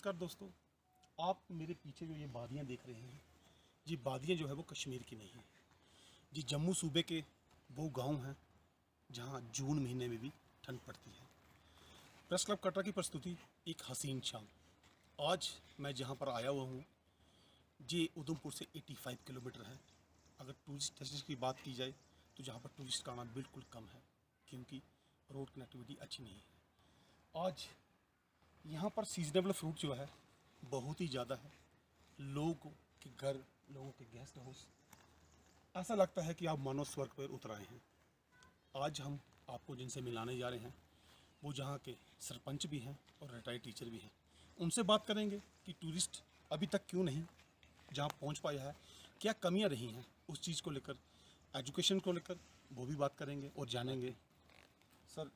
नमस्कार दोस्तों, आप मेरे पीछे जो ये वादियाँ देख रहे हैं, ये वादियाँ जो है वो कश्मीर की नहीं हैं। ये जम्मू सूबे के वो गांव हैं जहां जून महीने में भी ठंड पड़ती है। प्रेस क्लब कटरा की प्रस्तुति एक हसीन शाम। आज मैं जहां पर आया हुआ हूं, ये उधमपुर से 85 किलोमीटर है। अगर टूरिस्ट डेस्टिनेशन की बात की जाए तो जहाँ पर टूरिस्ट का आना बिल्कुल कम है, क्योंकि रोड कनेक्टिविटी अच्छी नहीं है। आज यहाँ पर सीजनेबल फ्रूट जो है बहुत ही ज़्यादा है। लोगों के घर, लोगों के गेस्ट हाउस, ऐसा लगता है कि आप मानो स्वर्ग पर उतर आए हैं। आज हम आपको जिनसे मिलाने जा रहे हैं वो जहाँ के सरपंच भी हैं और रिटायर्ड टीचर भी हैं। उनसे बात करेंगे कि टूरिस्ट अभी तक क्यों नहीं जहाँ पहुँच पाया है, क्या कमियाँ रही हैं उस चीज़ को लेकर, एजुकेशन को लेकर वो भी बात करेंगे और जानेंगे। सर,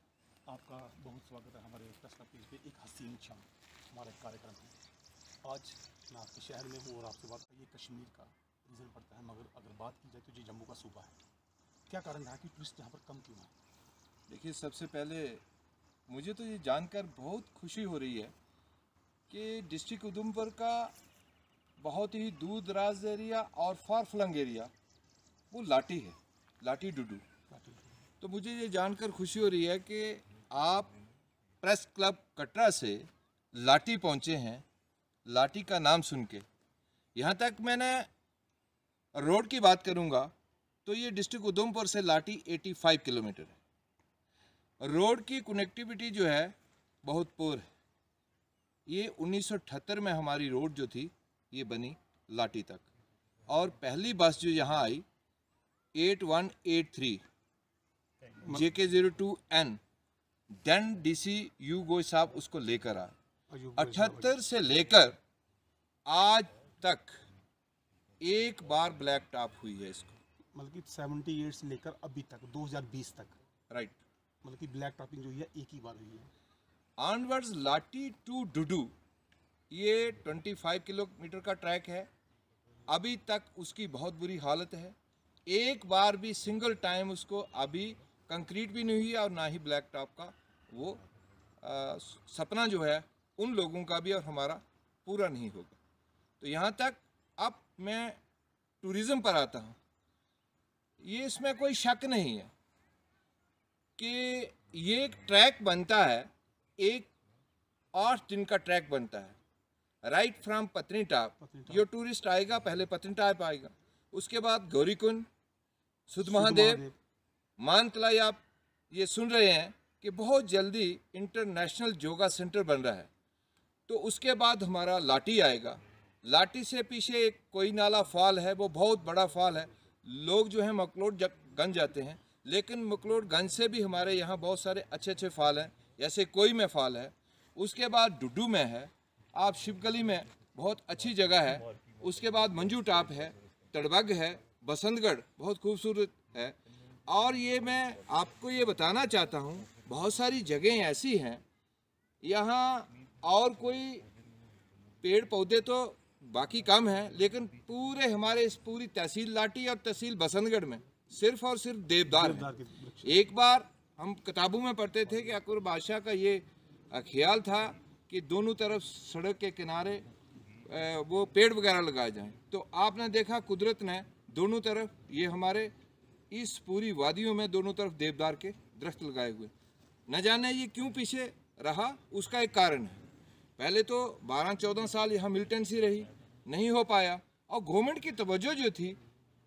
आपका बहुत स्वागत है हमारे प्रेस क्लब पेज पे एक हसीन शाम हमारे कार्यक्रम में। आज मैं आपके शहर में हूँ और आपसे बात करिए कश्मीर का रीज़न पड़ता है, मगर अगर बात की जाए तो ये जम्मू का सूबा है। क्या कारण रहा कि टूरिस्ट यहाँ पर कम क्यों है? देखिए, सबसे पहले मुझे तो ये जानकर बहुत खुशी हो रही है कि डिस्ट्रिक्ट उधमपुर का बहुत ही दूर दराज एरिया और फार फ्लंग एरिया वो लाटी है, लाटी डुडू। तो मुझे ये जानकर खुशी हो रही है कि आप प्रेस क्लब कटरा से लाटी पहुँचे हैं। लाटी का नाम सुन के यहाँ तक मैंने रोड की बात करूँगा तो ये डिस्ट्रिक्ट उधमपुर से लाटी 85 किलोमीटर है। रोड की कनेक्टिविटी जो है बहुत पुअर है। ये 1978 में हमारी रोड जो थी ये बनी लाटी तक, और पहली बस जो यहाँ आई 8183 JK02N देन DC यू गोय साहब उसको लेकर आए। 78 से लेकर आज तक एक बार ब्लैक टॉप हुई है इसको, मतलब कि 78 से लेकर अभी तक 2020 तक, राइट। मतलब कि ब्लैक टॉपिंग जो है एक ही बार हुई है। ऑनवर्ड्स लाटी टू डुडू ये 25 किलोमीटर का ट्रैक है। अभी तक उसकी बहुत बुरी हालत है। एक बार भी सिंगल टाइम उसको अभी कंक्रीट भी नहीं हुई और ना ही ब्लैक टॉप का वो सपना जो है उन लोगों का भी और हमारा पूरा नहीं होगा। तो यहाँ तक अब मैं टूरिज़्म पर आता हूँ। ये इसमें कोई शक नहीं है कि ये एक ट्रैक बनता है, एक 8 दिन का ट्रैक बनता है। राइट फ्रॉम पत्नीटाप, जो टूरिस्ट आएगा पहले पत्नीटाप आएगा, उसके बाद गौरीकुंड, सुध महादेव, मानतलाई। आप ये सुन रहे हैं कि बहुत जल्दी इंटरनेशनल योगा सेंटर बन रहा है। तो उसके बाद हमारा लाटी आएगा। लाटी से पीछे एक कोई नाला फॉल है, वो बहुत बड़ा फॉल है। लोग जो है मकलोडगंज जाते हैं, लेकिन मकलोडगंज से भी हमारे यहाँ बहुत सारे अच्छे अच्छे फॉल हैं, जैसे कोई में फॉल है। उसके बाद डुडू में है, आप शिवगली में बहुत अच्छी जगह है। उसके बाद मंजू टाप है, तड़बग है, बसंतगढ़ बहुत खूबसूरत है। और ये मैं आपको ये बताना चाहता हूँ, बहुत सारी जगहें ऐसी हैं यहाँ, और कोई पेड़ पौधे तो बाकी कम हैं, लेकिन पूरे हमारे इस पूरी तहसील लाटी और तहसील बसंतगढ़ में सिर्फ और सिर्फ देवदार है। एक बार हम किताबों में पढ़ते थे कि अकबर बादशाह का ये ख्याल था कि दोनों तरफ सड़क के किनारे वो पेड़ वगैरह लगाए जाएं। तो आपने देखा कुदरत ने दोनों तरफ, ये हमारे इस पूरी वादियों में दोनों तरफ देवदार के दरख्त लगाए हुए। न जाने ये क्यों पीछे रहा, उसका एक कारण है। पहले तो 12-14 साल यहाँ मिलिटेंसी रही, नहीं हो पाया, और गवर्नमेंट की तवज्जो जो थी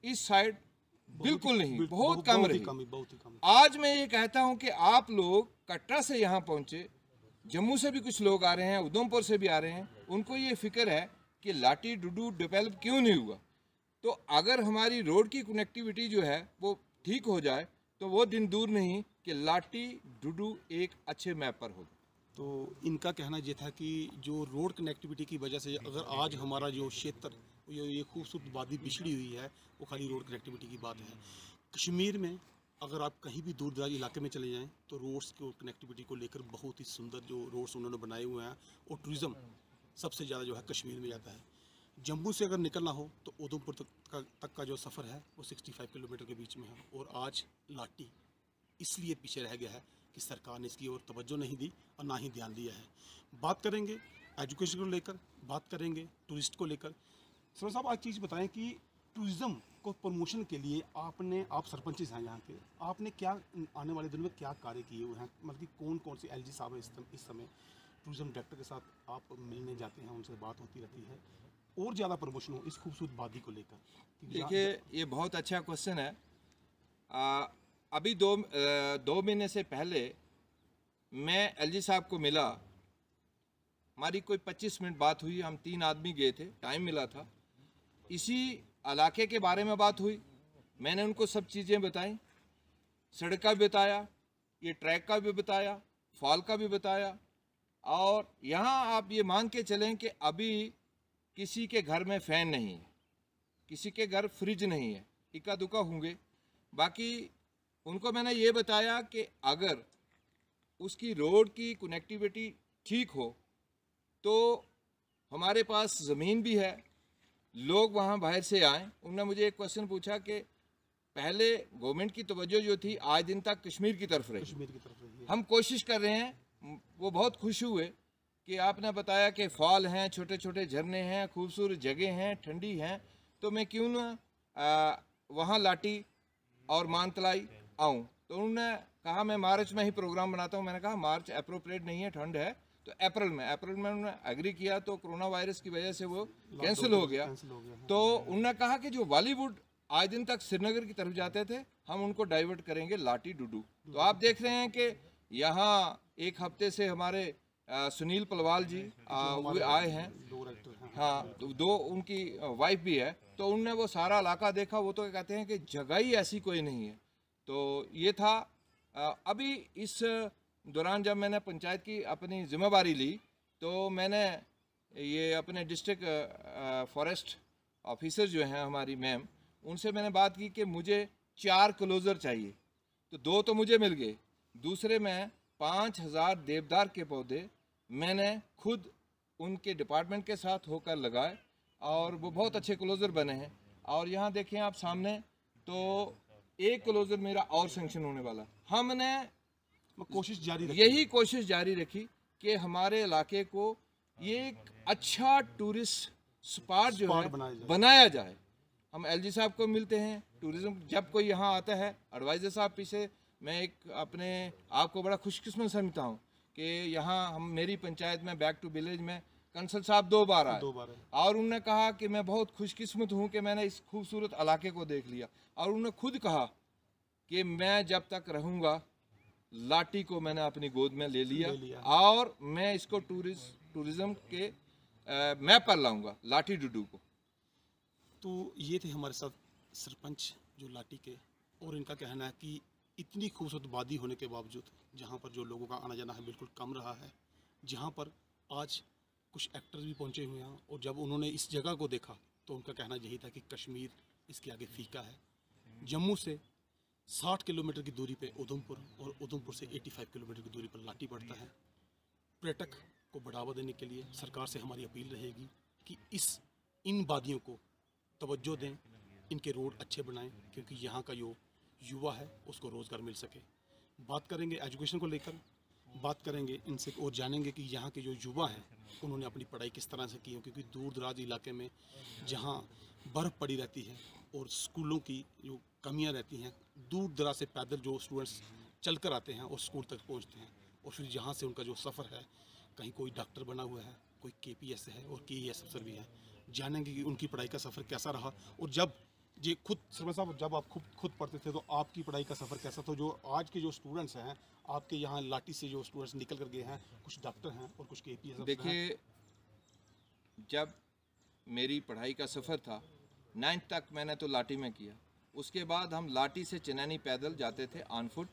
इस साइड बिल्कुल नहीं, बहुत कम रही। आज मैं ये कहता हूँ कि आप लोग कटरा से यहाँ पहुँचे, जम्मू से भी कुछ लोग आ रहे हैं, उधमपुर से भी आ रहे हैं, उनको ये फिक्र है कि लाटी डुडू डेवलप क्यों नहीं हुआ। तो अगर हमारी रोड की कनेक्टिविटी जो है वो ठीक हो जाए तो वो दिन दूर नहीं कि लाटी डुडू एक अच्छे मैप पर होगा। तो इनका कहना ये था कि जो रोड कनेक्टिविटी की वजह से अगर आज हमारा जो क्षेत्र, ये खूबसूरत वादी बिछड़ी हुई है, वो खाली रोड कनेक्टिविटी की बात है। कश्मीर में अगर आप कहीं भी दूर दराज इलाके में चले जाएं तो रोड्स की कनेक्टिविटी को लेकर बहुत ही सुंदर जो रोड्स उन्होंने बनाए हुए हैं, और टूरिज़्म सबसे ज़्यादा जो है कश्मीर में जाता है। जम्मू से अगर निकलना हो तो उधमपुर तक का जो सफ़र है वो 65 किलोमीटर के बीच में है। और आज लाटी इसलिए पीछे रह गया है कि सरकार ने इसकी ओर तवज्जो नहीं दी और ना ही ध्यान दिया है। बात करेंगे एजुकेशन को लेकर बात करेंगे, टूरिस्ट को लेकर। सर साहब, आज चीज़ बताएं कि टूरिज़्म को प्रमोशन के लिए आप सरपंच हैं यहाँ के, आपने क्या आने वाले दिनों में क्या कार्य किए हुए हैं? मतलब कि कौन कौन से एलजी साहब इस समय टूरिज़्म डायरेक्टर के साथ आप मिलने जाते हैं, उनसे बात होती रहती है और ज़्यादा प्रमोशन हो इस खूबसूरत वादी को लेकर? देखिए, ये बहुत अच्छा क्वेश्चन है। अभी दो महीने से पहले मैं एलजी साहब को मिला। हमारी कोई 25 मिनट बात हुई। हम 3 आदमी गए थे, टाइम मिला था। इसी इलाके के बारे में बात हुई। मैंने उनको सब चीज़ें बताई, सड़क का भी बताया, ये ट्रैक का भी बताया, फॉल का भी बताया। और यहाँ आप ये मान के चलें कि अभी किसी के घर में फ़ैन नहीं है, किसी के घर फ्रिज नहीं है, इक्का दुक्का होंगे। बाकी उनको मैंने ये बताया कि अगर उसकी रोड की कनेक्टिविटी ठीक हो तो हमारे पास ज़मीन भी है, लोग वहाँ बाहर से आएँ। उन्होंने मुझे एक क्वेश्चन पूछा कि पहले गवर्नमेंट की तवज्जो जो थी आज दिन तक कश्मीर की तरफ रही। हम कोशिश कर रहे हैं। वो बहुत खुश हुए कि आपने बताया कि फॉल हैं, छोटे छोटे झरने हैं, खूबसूरत जगह हैं, ठंडी हैं, तो मैं क्यों ना वहाँ लाटी और मानतलाई आऊँ। तो उन्होंने कहा मैं मार्च में ही प्रोग्राम बनाता हूँ। मैंने कहा मार्च अप्रोप्रिएट नहीं है, ठंड है, तो अप्रैल में उन्होंने एग्री किया। तो कोरोना वायरस की वजह से वो कैंसिल हो गया। तो उन्होंने कहा कि जो बॉलीवुड आज दिन तक श्रीनगर की तरफ जाते थे, हम उनको डाइवर्ट करेंगे लाटी डुडू। तो आप देख रहे हैं कि यहाँ एक हफ्ते से हमारे सुनील पलवाल जी आए हैं। हाँ, तो 2 उनकी वाइफ भी है। तो उनने वो सारा इलाका देखा। वो तो कहते हैं कि जगह ही ऐसी कोई नहीं है। तो ये था। अभी इस दौरान जब मैंने पंचायत की अपनी जिम्मेवारी ली तो मैंने ये अपने डिस्ट्रिक्ट फॉरेस्ट ऑफिसर जो हैं हमारी मैम, उनसे मैंने बात की कि मुझे 4 क्लोजर चाहिए। तो 2 तो मुझे मिल गए, दूसरे में 5000 देवदार के पौधे मैंने खुद उनके डिपार्टमेंट के साथ होकर लगाए और वो बहुत अच्छे क्लोजर बने हैं। और यहाँ देखें आप सामने, तो एक क्लोजर मेरा और सेंक्शन होने वाला। हमने यही कोशिश जारी रखी कि हमारे इलाके को ये एक अच्छा टूरिस्ट स्पॉट जो है बनाया जाए। हम एलजी साहब को मिलते हैं, टूरिज्म जब कोई यहाँ आता है, एडवाइजर साहब पीछे, मैं एक अपने आप को बड़ा खुशकिस्मत समझता हूँ कि यहाँ मेरी पंचायत में बैक टू विलेज में कंसल साहब 2 बार आए और उन्होंने कहा कि मैं बहुत खुशकिस्मत हूँ कि मैंने इस खूबसूरत इलाके को देख लिया। और उन्होंने खुद कहा कि मैं जब तक रहूँगा लाटी को मैंने अपनी गोद में ले लिया और मैं इसको टूरिज्म के मैप पर लाऊंगा, लाटी डुडू को। तो ये थे हमारे साथ सरपंच जो लाटी के, और इनका कहना है कि इतनी खूबसूरत वादी होने के बावजूद जहाँ पर जो लोगों का आना जाना है बिल्कुल कम रहा है, जहाँ पर आज कुछ एक्टर्स भी पहुँचे हुए हैं, और जब उन्होंने इस जगह को देखा तो उनका कहना यही था कि कश्मीर इसके आगे फीका है। जम्मू से 60 किलोमीटर की दूरी पे उधमपुर और उधमपुर से 85 किलोमीटर की दूरी पर लाटी पड़ता है। पर्यटक को बढ़ावा देने के लिए सरकार से हमारी अपील रहेगी कि इन वादियों को तवज्जो दें, इनके रोड अच्छे बनाएं, क्योंकि यहाँ का जो युवा है उसको रोज़गार मिल सके। बात करेंगे एजुकेशन को लेकर, बात करेंगे इनसे और जानेंगे कि यहाँ के जो युवा हैं उन्होंने अपनी पढ़ाई किस तरह से की है, क्योंकि दूर दराज इलाके में जहाँ बर्फ़ पड़ी रहती है और स्कूलों की जो कमियाँ रहती हैं, दूर दराज से पैदल जो स्टूडेंट्स चल कर आते हैं और स्कूल तक पहुँचते हैं, और फिर यहाँ से उनका जो सफ़र है, कहीं कोई डॉक्टर बना हुआ है, कोई KPS है और KES अफसर भी है। जानेंगे कि उनकी पढ़ाई का सफ़र कैसा रहा, और जब ये खुद सरपंच साहब जब आप खुद पढ़ते थे तो आपकी पढ़ाई का सफ़र कैसा था? जो आज के जो स्टूडेंट्स हैं आपके यहाँ लाटी से जो स्टूडेंट्स निकल कर गए हैं, कुछ डॉक्टर हैं और कुछ KPS अफसर। देखिए, जब मेरी पढ़ाई का सफ़र था 9th तक मैंने तो लाटी में किया। उसके बाद हम लाटी से चनैनी पैदल जाते थे ऑन फुट।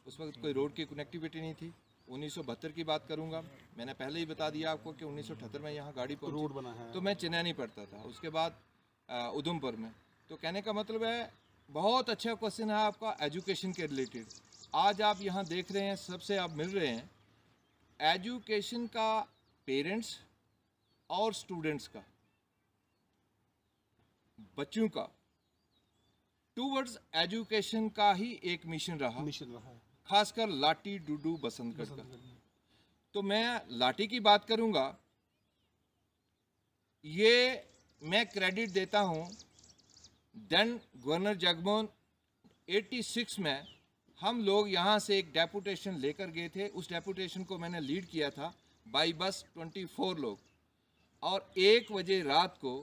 उस वक्त कोई रोड की कनेक्टिविटी नहीं थी। 1972 की बात करूंगा, मैंने पहले ही बता दिया आपको कि 1978 में यहाँ गाड़ी पहुंची, रोड बना है, तो मैं चनैनी पढ़ता था। उसके बाद उधमपुर में। तो कहने का मतलब है, बहुत अच्छा क्वेश्चन है आपका एजुकेशन के रिलेटेड। आज आप यहाँ देख रहे हैं, सबसे आप मिल रहे हैं, एजुकेशन का पेरेंट्स और स्टूडेंट्स का, बच्चों का टूवर्ड्स एजुकेशन का ही एक मिशन रहा है, खासकर लाटी डुडू बसंतगढ़ का। तो मैं लाटी की बात करूंगा ये मैं क्रेडिट देता हूँ देन गवर्नर जगमोहन 86 में हम लोग यहाँ से एक डेपुटेशन लेकर गए थे। उस डेपुटेशन को मैंने लीड किया था बाई बस 24 लोग, और 1 बजे रात को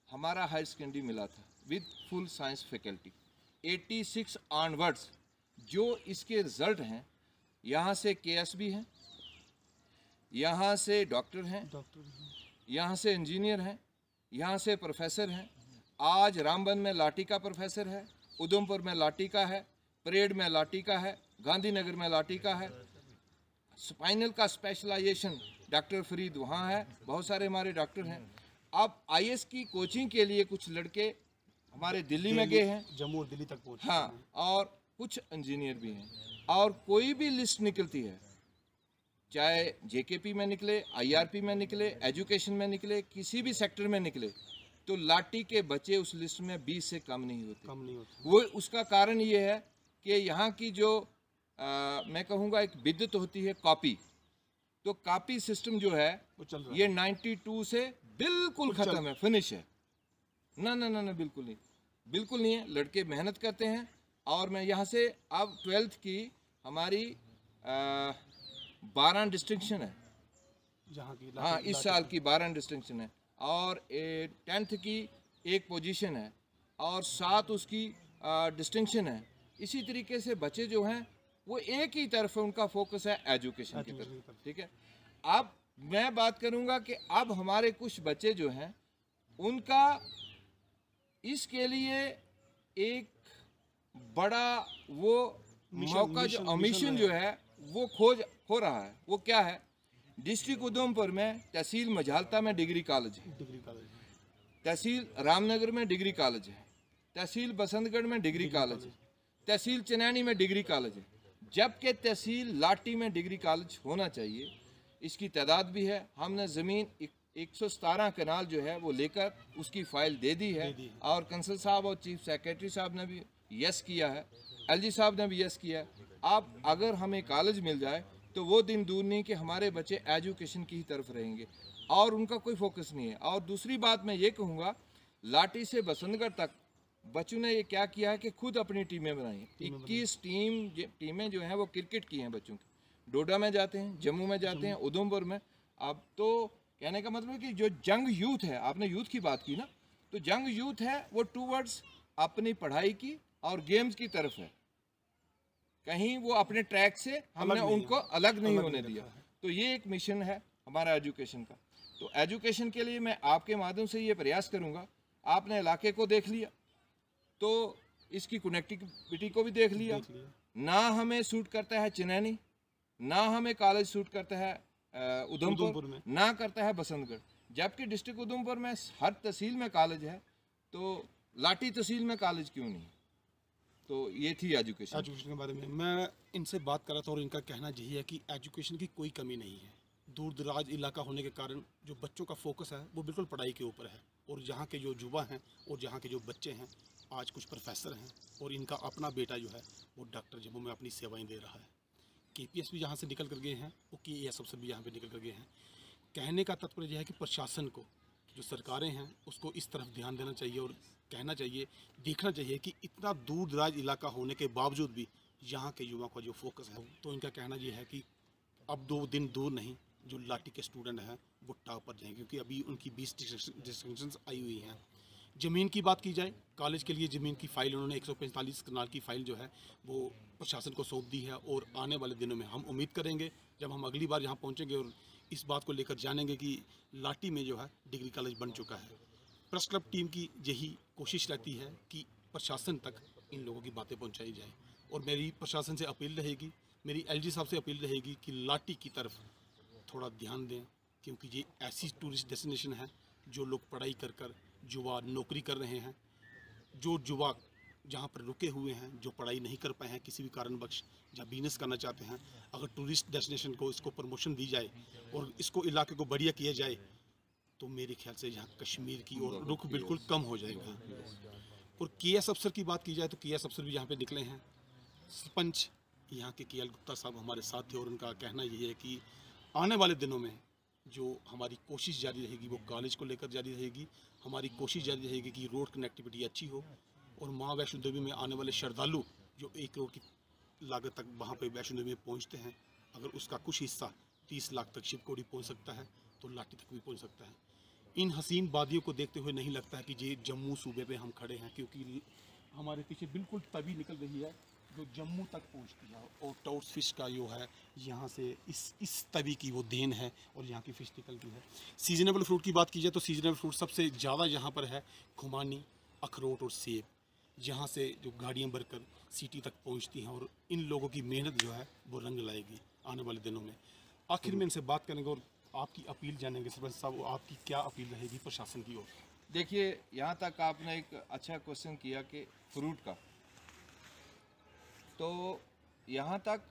हमारा हायर सेकेंडरी मिला था with full science faculty. 86 onwards जो इसके रिजल्ट हैं, यहाँ से केएसबी हैं, यहाँ से डॉक्टर हैं, यहाँ से इंजीनियर हैं, यहाँ से प्रोफेसर हैं। आज रामबन में लाठी का प्रोफेसर है, उधमपुर में लाठी का है, परेड में लाठी का है, गांधीनगर में लाठी का है। स्पाइनल का स्पेशलाइजेशन डॉक्टर फरीद वहाँ है, बहुत सारे हमारे डॉक्टर हैं। अब आईएएस की कोचिंग के लिए कुछ लड़के हमारे दिल्ली में गए हैं, जम्मू और दिल्ली तक पहुँचे। हाँ, और कुछ इंजीनियर भी हैं। और कोई भी लिस्ट निकलती है, चाहे जेकेपी में निकले, आईआरपी में निकले, एजुकेशन में निकले, किसी भी सेक्टर में निकले, तो लाठी के बच्चे उस लिस्ट में 20 से कम नहीं होते। वो उसका कारण ये है कि यहाँ की जो मैं कहूँगा एक बिद्दत होती है कॉपी, तो कॉपी सिस्टम जो है वो चल रहा है। ये 92 से बिल्कुल ख़त्म है, फिनिश है। ना ना ना ना, बिल्कुल नहीं, बिल्कुल नहीं है। लड़के मेहनत करते हैं। और मैं यहाँ से अब 12th की हमारी 12 डिस्टिंक्शन है जहाँ की, हाँ, इस साल की 12 डिस्टिंक्शन है, और 10th की 1 पोजीशन है, और 7 उसकी डिस्टिंक्शन है। इसी तरीके से बच्चे जो हैं वो एक ही तरफ उनका फोकस है एजुकेशन की तरफ, ठीक है। अब मैं बात करूंगा कि अब हमारे कुछ बच्चे जो हैं उनका इसके लिए एक बड़ा वो मौका जो मिशन जो है वो हो रहा है। वो क्या है? डिस्ट्रिक्ट उधमपुर में तहसील मझालता में डिग्री कॉलेज है, तहसील रामनगर में डिग्री कॉलेज है, तहसील बसंतगढ़ में डिग्री कॉलेज है, तहसील चनैनी में डिग्री कॉलेज है, जबकि तहसील लाठी में डिग्री कॉलेज होना चाहिए। इसकी तादाद भी है। हमने ज़मीन 117 कनाल जो है वो लेकर उसकी फ़ाइल दे दी है, और कंसल साहब और चीफ सेक्रेटरी साहब ने भी यस किया है, एलजी साहब ने भी यस किया है। अब अगर हमें कॉलेज मिल जाए तो वो दिन दूर नहीं कि हमारे बच्चे एजुकेशन की ही तरफ रहेंगे, और उनका कोई फोकस नहीं है। और दूसरी बात मैं ये कहूँगा, लाठी से बसंतगढ़ तक बच्चों ने ये क्या किया है कि खुद अपनी टीमें बनाई। 21 टीमें जो हैं वो क्रिकेट की हैं बच्चों की। डोडा में जाते हैं, जम्मू में जाते हैं, उधमपुर में। अब तो कहने का मतलब है कि जो जंग यूथ है, आपने यूथ की बात की ना, तो जंग यूथ है वो टूवर्ड्स अपनी पढ़ाई की और गेम्स की तरफ है। कहीं वो अपने ट्रैक से हमने उनको अलग नहीं होने दिया। तो ये एक मिशन है हमारा एजुकेशन का। तो एजुकेशन के लिए मैं आपके माध्यम से ये प्रयास करूँगा। आपने इलाके को देख लिया तो इसकी कनेक्टिविटी को भी देख लिया। ना हमें सूट करता है चनैनी, ना हमें कॉलेज सूट करता है उधमपुर में, ना करता है बसंतगढ़। जबकि डिस्ट्रिक्ट उधमपुर में हर तहसील में कॉलेज है, तो लाठी तहसील में कॉलेज क्यों नहीं? तो ये थी एजुकेशन के बारे में मैं इनसे बात कर रहा था, और इनका कहना यही है कि एजुकेशन की कोई कमी नहीं है। दूर दराज इलाका होने के कारण जो बच्चों का फोकस है वो बिल्कुल पढ़ाई के ऊपर है। और यहाँ के जो युवा हैं और यहाँ के जो बच्चे हैं, आज कुछ प्रोफेसर हैं, और इनका अपना बेटा जो है वो डॉक्टर जम्मू में अपनी सेवाएं दे रहा है। केपीएस भी यहाँ से निकल कर गए हैं, और केएएस अफसर भी यहाँ पे निकल कर गए हैं। कहने का तात्पर्य यह है कि प्रशासन को, जो सरकारें हैं, उसको इस तरफ ध्यान देना चाहिए, और कहना चाहिए, देखना चाहिए कि इतना दूर दराज इलाका होने के बावजूद भी यहाँ के युवाओं का जो फोकस है, तो इनका कहना यह है कि अब 2 दिन दूर नहीं, जो लाठी के स्टूडेंट हैं वो टॉप पर जाएंगे, क्योंकि अभी उनकी 20 डिस्टिंक्शंस आई हुई हैं। ज़मीन की बात की जाए, कॉलेज के लिए ज़मीन की फ़ाइल उन्होंने 145 कनाल की फ़ाइल जो है वो प्रशासन को सौंप दी है। और आने वाले दिनों में हम उम्मीद करेंगे, जब हम अगली बार यहाँ पहुँचेंगे और इस बात को लेकर जानेंगे कि लाठी में जो है डिग्री कॉलेज बन चुका है। प्रेस क्लब टीम की यही कोशिश रहती है कि प्रशासन तक इन लोगों की बातें पहुँचाई जाए। और मेरी प्रशासन से अपील रहेगी, मेरी एलजी साहब से अपील रहेगी कि लाठी की तरफ थोड़ा ध्यान दें, क्योंकि ये ऐसी टूरिस्ट डेस्टिनेशन है जो लोग पढ़ाई कर कर, युवा नौकरी कर रहे हैं, जो युवा जहाँ पर रुके हुए हैं, जो पढ़ाई नहीं कर पाए हैं किसी भी कारणवश, या बिजनेस करना चाहते हैं, अगर टूरिस्ट डेस्टिनेशन को इसको प्रमोशन दी जाए और इसको इलाके को बढ़िया किया जाए, तो मेरे ख्याल से यहाँ कश्मीर की और रुख बिल्कुल कम हो जाएगा। और केएस अफसर की बात की जाए तो केएस अफसर भी यहाँ पे निकले हैं। सरपंच यहाँ के केएल गुप्ता साहब हमारे साथ थे, और उनका कहना यही है कि आने वाले दिनों में जो हमारी कोशिश जारी रहेगी वो कॉलेज को लेकर जारी रहेगी। हमारी कोशिश जारी रहेगी कि रोड कनेक्टिविटी अच्छी हो और माँ वैष्णो देवी में आने वाले श्रद्धालु जो 1 करोड़ की लागत तक वहाँ पे वैष्णो देवी में पहुँचते हैं, अगर उसका कुछ हिस्सा 30 लाख तक शिवकोड़ी पहुँच सकता है तो लाटी तक भी पहुँच सकता है। इन हसीन वादियों को देखते हुए नहीं लगता है कि ये जम्मू सूबे पे हम खड़े हैं, क्योंकि हमारे पीछे बिल्कुल तवी निकल रही है जो जम्मू तक पहुंचती है और टाउट फिश का जो है यहाँ से इस तवी की वो देन है और यहाँ की फ़िश निकलती है। सीजनेबल फ्रूट की बात की जाए तो सीजनेबल फ्रूट सबसे ज़्यादा यहाँ पर है खुमानी, अखरोट और सेब, जहाँ से जो गाड़ियाँ भरकर सिटी तक पहुँचती हैं और इन लोगों की मेहनत जो है वो रंग लाएगी आने वाले दिनों में। आखिर में इनसे बात करेंगे और आपकी अपील जानेंगे। सरपंच साहब, आपकी क्या अपील रहेगी प्रशासन की ओर? देखिए, यहाँ तक आपने एक अच्छा क्वेश्चन किया कि फ्रूट का, तो यहाँ तक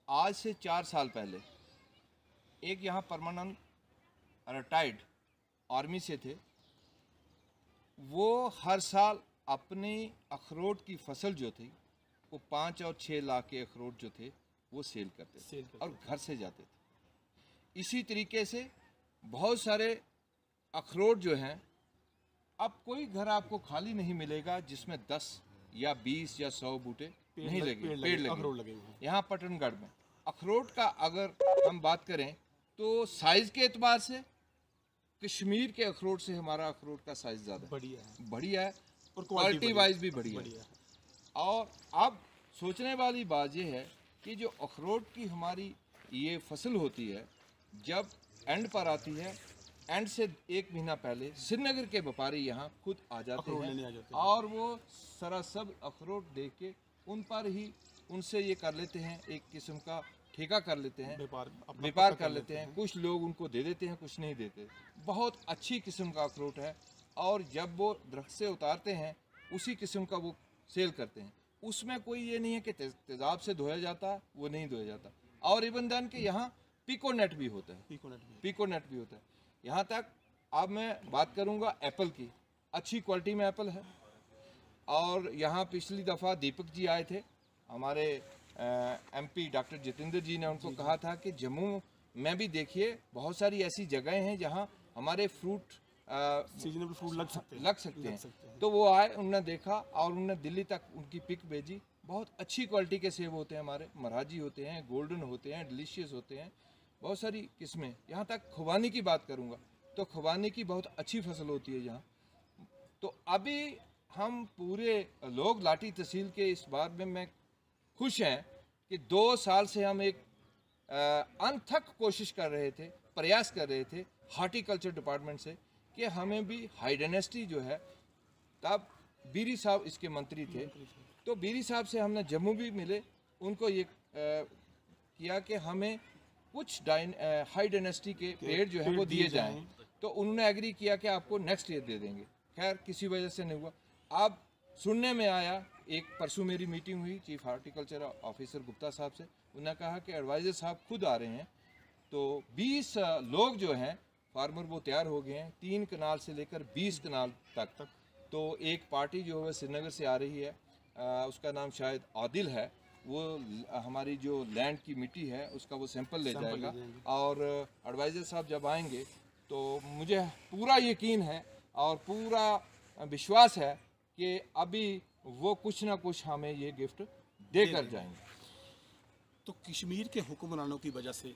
आज से 4 साल पहले एक यहाँ परमानेंट रिटायर्ड आर्मी से थे, वो हर साल अपनी अखरोट की फसल जो थी वो 5 और 6 लाख के अखरोट जो थे वो सेल करते थे और घर से जाते थे। इसी तरीके से बहुत सारे अखरोट जो हैं, अब कोई घर आपको खाली नहीं मिलेगा जिसमें 10 या 20 या 100 बूटे नहीं लगे, पेड़ लगे। यहाँ पटनगढ़ में अखरोट का अगर हम बात करें तो साइज के एतबार से कश्मीर के अखरोट से हमारा अखरोट का साइज ज़्यादा बढ़िया है और क्वालिटी वाइज भी बढ़िया है। और अब सोचने वाली बात यह है कि जो अखरोट की हमारी ये फसल होती है, जब एंड पर आती है, एंड से 1 महीना पहले श्रीनगर के व्यापारी यहाँ खुद आ जाते हैं और वो सरासर अखरोट देख के उन पर ही उनसे ये कर लेते हैं, एक किस्म का ठेका कर लेते हैं, व्यापार कर लेते हैं। कुछ लोग उनको दे देते हैं, कुछ नहीं देते। बहुत अच्छी किस्म का अखरोट है और जब वो दरख्त से उतारते हैं उसी किस्म का वो सेल करते हैं। उसमें कोई ये नहीं है कि तेजाब से धोया जाता, वो नहीं धोया जाता। और इवन देन के यहाँ पिकोनेट भी होता है, पिकोनेट भी होता है। यहाँ तक अब मैं बात करूँगा एप्पल की, अच्छी क्वालिटी में एप्पल है। और यहाँ पिछली दफ़ा दीपक जी आए थे, हमारे एमपी डॉक्टर जितेंद्र जी ने उनको कहा था कि जम्मू में भी देखिए बहुत सारी ऐसी जगहें हैं जहाँ हमारे फ्रूट सीजनेबल फ्रूट लग सकते हैं। तो वो आए, उन्होंने देखा और उन्होंने दिल्ली तक उनकी पिक भेजी। बहुत अच्छी क्वालिटी के सेब होते हैं हमारे, महाराजी होते हैं, गोल्डन होते हैं, डिलीशियस होते हैं, बहुत सारी किस्में। यहाँ तक खुबानी की बात करूँगा तो खुबानी की बहुत अच्छी फसल होती है यहाँ। तो अभी हम पूरे लोग लाठी तहसील के इस बार में मैं खुश हैं कि 2 साल से हम एक अनथक कोशिश कर रहे थे, प्रयास कर रहे थे हार्टिकल्चर डिपार्टमेंट से कि हमें भी हाई डायनेस्टी जो है, तब बीरी साहब इसके मंत्री थे, तो बीरी साहब से हमने जम्मू भी मिले, उनको ये किया कि हमें कुछ हाई डायनेस्टी के पेड़ जो है वो दिए जाएं। तो उन्होंने एग्री किया कि आपको नेक्स्ट ईयर दे देंगे। खैर किसी वजह से नहीं हुआ। अब सुनने में आया, एक परसों मेरी मीटिंग हुई चीफ हार्टिकल्चर ऑफिसर गुप्ता साहब से, उन्होंने कहा कि एडवाइज़र साहब खुद आ रहे हैं, तो 20 लोग जो हैं फार्मर वो तैयार हो गए हैं, 3 कनाल से लेकर 20 कनाल तक। तो एक पार्टी जो है श्रीनगर से आ रही है, उसका नाम शायद आदिल है, वो हमारी जो लैंड की मिट्टी है उसका वो सैंपल ले जाएगा। और एडवाइज़र साहब जब आएंगे तो मुझे पूरा यकीन है और पूरा विश्वास है कि अभी वो कुछ ना कुछ हमें ये गिफ्ट देकर जाएंगे। तो कश्मीर के हुक्मरानों की वजह से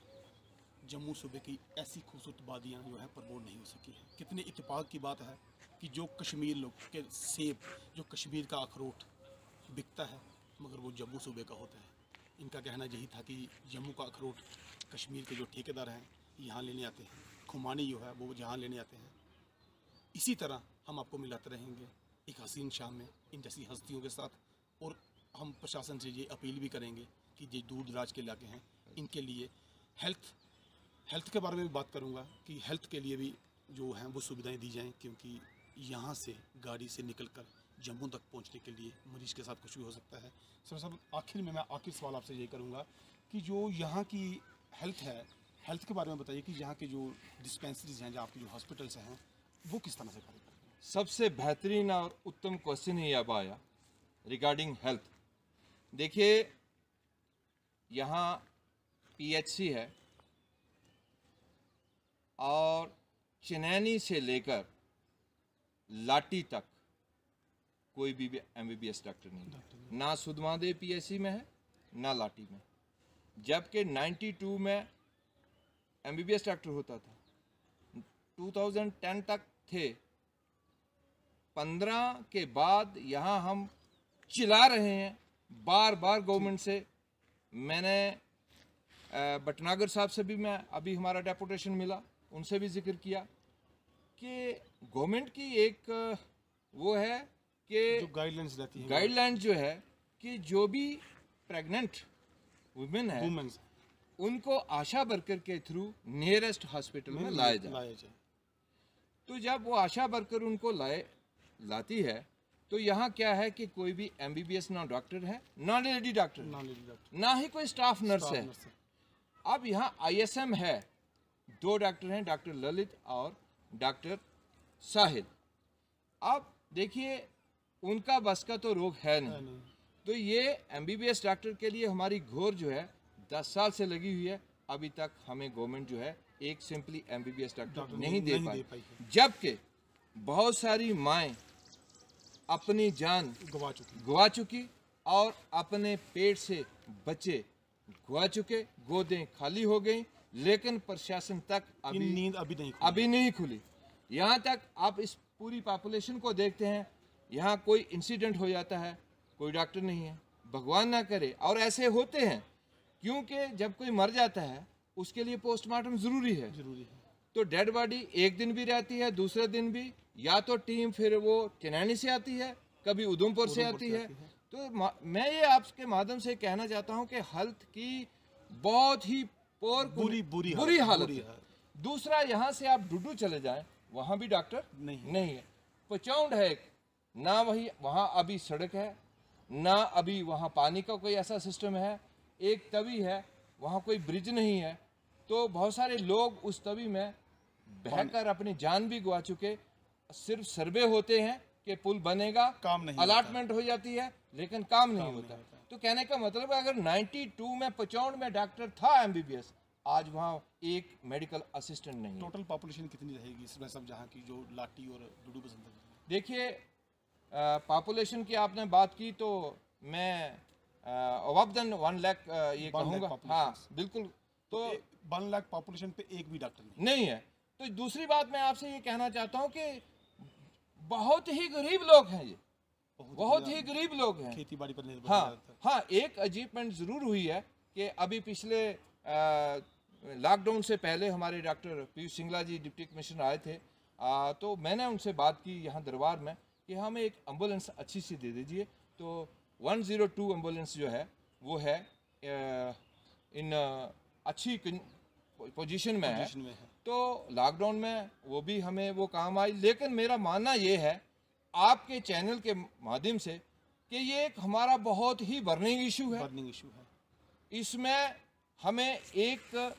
जम्मू सूबे की ऐसी खूबसूरत वादियाँ जो है प्रमोट नहीं हो सकी हैं। कितने इत्तेफाक की बात है कि जो कश्मीर लोग के सेब, जो कश्मीर का अखरोट बिकता है, मगर वो जम्मू सूबे का होता है। इनका कहना यही था कि जम्मू का अखरोट कश्मीर के जो ठेकेदार हैं यहाँ लेने आते हैं, खुमानी जो है वो यहाँ लेने आते हैं। इसी तरह हम आपको मिलाते रहेंगे एक हसीन शाम में इन जैसी हस्तियों के साथ। और हम प्रशासन से ये अपील भी करेंगे कि ये दूर दराज के इलाके हैं, इनके लिए हेल्थ के बारे में भी बात करूँगा कि हेल्थ के लिए भी जो हैं वो सुविधाएं दी जाएं, क्योंकि यहाँ से गाड़ी से निकलकर जम्मू तक पहुँचने के लिए मरीज़ के साथ कुछ भी हो सकता है। सर साहब, आखिर में मैं आखिर सवाल आपसे यही करूँगा कि जो यहाँ की हेल्थ है, हेल्थ के बारे में बताइए कि यहाँ के जो डिस्पेंसरीज हैं, जहाँ आपके जो हॉस्पिटल्स हैं, वो किस तरह से कार्य करते हैं? सबसे बेहतरीन और उत्तम क्वेश्चन ही अब आया रिगार्डिंग हेल्थ। देखिए, यहाँ PHC है, और चनैनी से लेकर लाटी तक कोई भी MBBS डॉक्टर नहीं है। ना सुधमादेव PSC में है, ना लाटी में। जबकि 92 में MBBS डॉक्टर होता था, 2010 तक थे, 15 के बाद यहाँ हम चिल्ला रहे हैं बार बार गवर्नमेंट से। मैंने भटनागर साहब से भी, मैं अभी हमारा डेपुटेशन मिला, उनसे भी जिक्र किया कि गवर्नमेंट की एक वो है कि जो गाइडलाइंस रहती है, गाइडलाइन जो है कि जो भी प्रेग्नेंट वुमेन है वुमेन्स उनको आशा वर्कर के थ्रू नियरेस्ट हॉस्पिटल में लाया जाए। तो जब वो आशा वर्कर उनको लाती है तो यहाँ क्या है कि कोई भी MBBS ना डॉक्टर है, ना लेडी डॉक्टर, ना ही कोई स्टाफ नर्स है। अब यहाँ ISM है, 2 डॉक्टर हैं, डॉक्टर ललित और डॉक्टर साहिल। अब देखिए उनका बस का तो रोग है नहीं, तो ये MBBS डॉक्टर के लिए हमारी घोर जो है 10 साल से लगी हुई है। अभी तक हमें गवर्नमेंट जो है एक सिंपली MBBS डॉक्टर नहीं दे पाई, जबकि बहुत सारी माएँ अपनी जान गवा चुकी और अपने पेट से बच्चे गवा चुके, गोदें खाली हो गई, लेकिन प्रशासन तक नींद अभी नहीं खुली। यहाँ तक आप इस पूरी पॉपुलेशन को देखते हैं, यहाँ कोई इंसिडेंट हो जाता है, कोई डॉक्टर नहीं है, भगवान ना करे। और ऐसे होते हैं क्योंकि जब कोई मर जाता है उसके लिए पोस्टमार्टम ज़रूरी है। तो डेड बॉडी एक दिन भी रहती है, दूसरे दिन भी या तो टीम फिर वो चनैनी से आती है, कभी उधमपुर से आती है। तो मैं ये आपके माध्यम से कहना चाहता हूँ कि हेल्थ की बहुत ही बुरी हालत है। दूसरा, यहाँ से आप डुडू चले जाएं, वहाँ भी डॉक्टर नहीं है। पचौंड है एक, ना वहाँ अभी सड़क है, ना अभी वहाँ पानी का कोई ऐसा सिस्टम है। एक तवी है, वहाँ कोई ब्रिज नहीं है। तो बहुत सारे लोग उस तवी में बहकर अपनी जान भी गवा चुके। सिर्फ सर्वे होते हैं कि पुल बनेगा, काम नहीं, अलॉटमेंट हो जाती है, लेकिन काम नहीं होता। तो कहने का मतलब है अगर 92 में पचौंड में डॉक्टर था MBBS, आज वहाँ एक मेडिकल असिस्टेंट नहीं है। टोटल पॉपुलेशन कितनी रहेगी इसमें सब जहाँ की जो लाटी और डुडू पसंद है? देखिए पॉपुलेशन की आपने बात की तो मैं अबव देन 1 लाख ये कहूँगा। हाँ बिल्कुल। तो 1 लाख पॉपुलेशन पे एक भी डॉक्टर नहीं है। तो दूसरी बात मैं आपसे ये कहना चाहता हूँ कि बहुत ही गरीब लोग हैं, ये बहुत ही गरीब लोग हैं, खेती बाड़ी पर निर्भर। हाँ, एक अचीवमेंट ज़रूर हुई है कि अभी पिछले लॉकडाउन से पहले हमारे डॉक्टर पीयूष सिंगला जी डिप्टी कमिश्नर आए थे। तो मैंने उनसे बात की यहाँ दरबार में कि हमें एक एम्बुलेंस अच्छी सी दे दीजिए। तो 102 एम्बुलेंस जो है वो है इन अच्छी पोजीशन में है। तो लॉकडाउन में वो भी हमें वो काम आई। लेकिन मेरा मानना ये है आपके चैनल के माध्यम से कि ये एक हमारा बहुत ही बर्निंग इशू है। इसमें हमें एक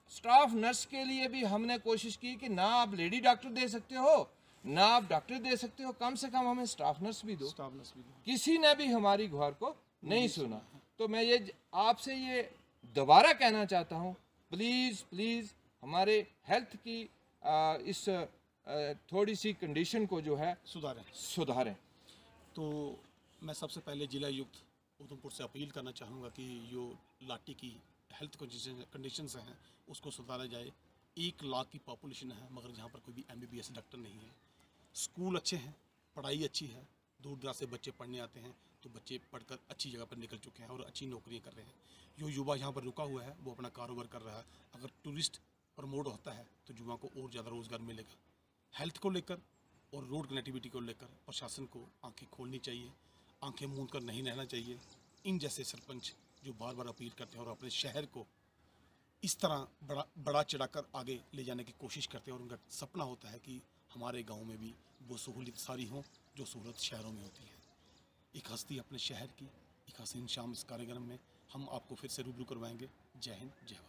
स्टाफ नर्स के लिए भी हमने कोशिश की कि ना आप लेडी डॉक्टर दे सकते हो, ना आप डॉक्टर दे सकते हो, कम से कम हमें स्टाफ नर्स भी दो। किसी ने भी हमारी गुहार को नहीं सुना। तो मैं ये आपसे ये दोबारा कहना चाहता हूँ, प्लीज़ प्लीज़ हमारे हेल्थ की इस थोड़ी सी कंडीशन को जो है सुधारें। तो मैं सबसे पहले जिला आयुक्त उधमपुर से अपील करना चाहूँगा कि जो लाटी की हेल्थ कंडीशंस हैं उसको सुधारा जाए। 1 लाख की पॉपुलेशन है मगर जहाँ पर कोई भी MBBS डॉक्टर नहीं है। स्कूल अच्छे हैं, पढ़ाई अच्छी है, दूर दराज से बच्चे पढ़ने आते हैं, तो बच्चे पढ़कर अच्छी जगह पर निकल चुके हैं और अच्छी नौकरियाँ कर रहे हैं। जो युवा यहाँ पर रुका हुआ है वो अपना कारोबार कर रहा है। अगर टूरिस्ट प्रमोट होता है तो युवा को और ज़्यादा रोज़गार मिलेगा। हेल्थ को लेकर और रोड कनेक्टिविटी को लेकर प्रशासन को आंखें खोलनी चाहिए, आंखें मूंद कर नहीं रहना चाहिए। इन जैसे सरपंच जो बार बार अपील करते हैं और अपने शहर को इस तरह बड़ा चढ़ाकर आगे ले जाने की कोशिश करते हैं और उनका सपना होता है कि हमारे गांव में भी वो सहूलियत सारी हों जो सहूलत शहरों में होती है। एक हस्ती अपने शहर की, एक हसीन शाम इस कार्यक्रम में हम आपको फिर से रूबरू करवाएंगे। जय हिंद, जय भारत।